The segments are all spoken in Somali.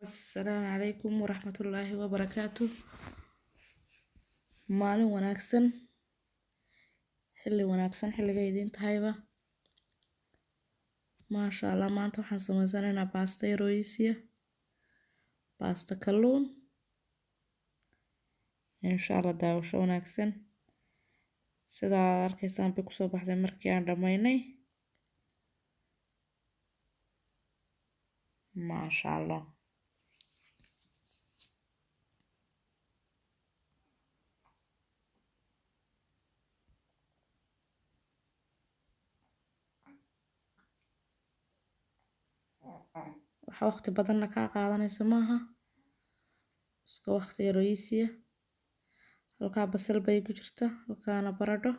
السلام عليكم ورحمة الله وبركاته. مالin wanaagsan, xilli wanaagsan xilliga idin tahayba. Maasha Allah, maanta waxaan sameysanaynaa baasta yaroysiya, baasta kalluun. Insha Allah daawasho wanaagsan. Sidaa arkaysaan bay kusoo baxday markii aan dhamaynay. Maasha Allah. Waxa waqti badanna ka qaadanaysa maaha. Iska waqti yaroysiya. Halkaa basal bay ku jirta, halkaana baradho,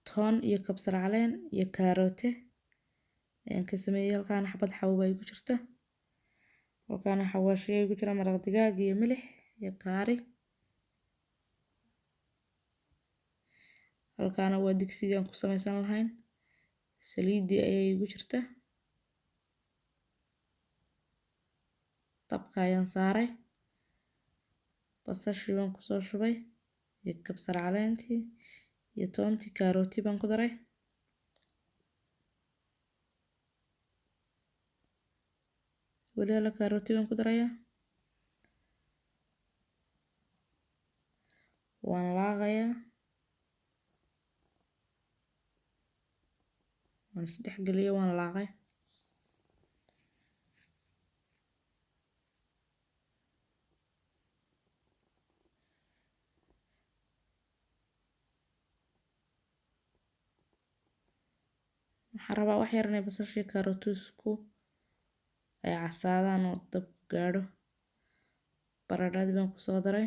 toon iyo kabsar caleen iyo kaaroote. Ayaan ka sameeyay halkaana xabad xawo bay ku jirta. Halkaana xawaashiyay ku jira maraq digaag iyo milix iyo kaari. Halkaana waa digsigaan ku samaysan lahayn. Saliidii ayay ku jirta. Dabka ayaan saaray. Basashii waan ku soo shubay iyo kabsar caleentii iyo toontii kaarootii baan ku daray. Waliba kaarootii baan ku darayaa. Waan laaqayaa. Waan isdhex geliyo waan laaqay. Waxaan rabaa wax yar inay basashii kaarootusku ay casaadaan oo dab gaadho. Baradhadii baan ku soo daray.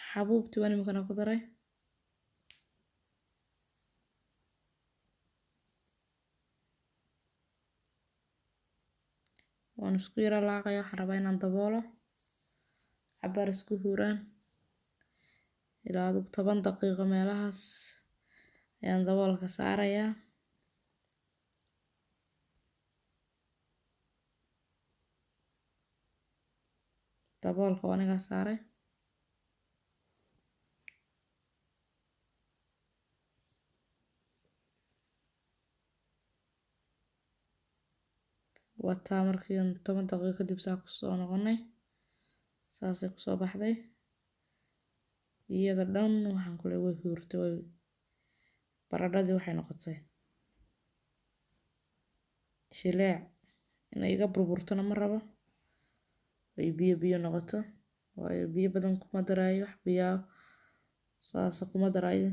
Xabuubtii waan imikana ku daray. Waan isku yara laaqayaa. Waxaan rabaa inaan daboolo. Cabaar isku huraan. Ilaa 10 daqiiqo meelahaas ayaan daboolka saarayaa. Daboolka waan iga saaray. Wataa markii 10 daqiiqo kadib saa ku soo noqonay. Saasay ku soo baxday. Iyada dhan waxaan ku leeyahay way hurtay. Baradhadii waxay noqotay shileec. Inay iga burburtana ma rabo. Way biyo noqoto. Waayo biyo badan kuma daraayo. Wax biyo saas kuma daraayo.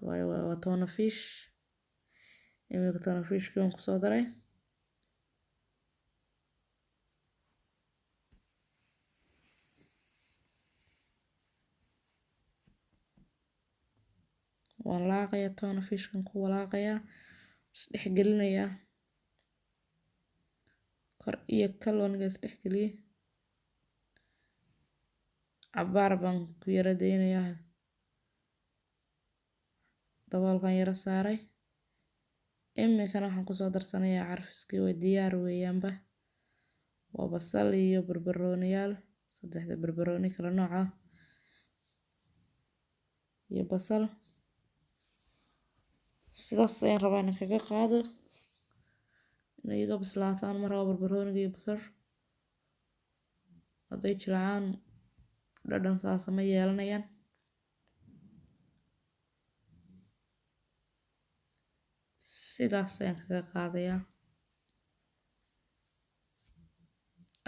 Waayo waa tuna fish. Imika tuna fish kan ku soo daray. Waan laaqayaa tuna fish kan ku walaaqayaa. Isdhex gelinayaa. Kor iyo kalluun ga isdhex geliyay. Cabaar baan ku yara deynayaa. Daboolkan yara saaray. Imikana waxaan ku soo darsanayaa carfiskii way diyaar weeyaanba. Waa basal iyo barbarooniyaal. 3 barbarooni kala nooc ah. Iyo basal. Sidaas ayaan rabaa inaan kaga qaado. Inay iga bislaataan ma rabo barbarooniga iyo basal. Haday jilcaan dhadhan saas ma yeelanayaan. Sidaas ayaan kaga qaadayaa.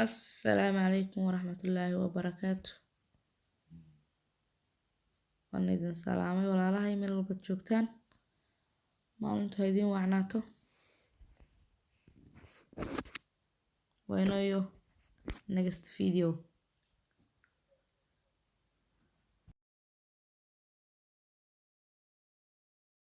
Assalaamu calaykum waraxmatullaahi wabarakaatuh. Waan idin salaamay walaalahay meel walba joogtaan. Maalintu ha idin wacnaato. Waa inoo next video.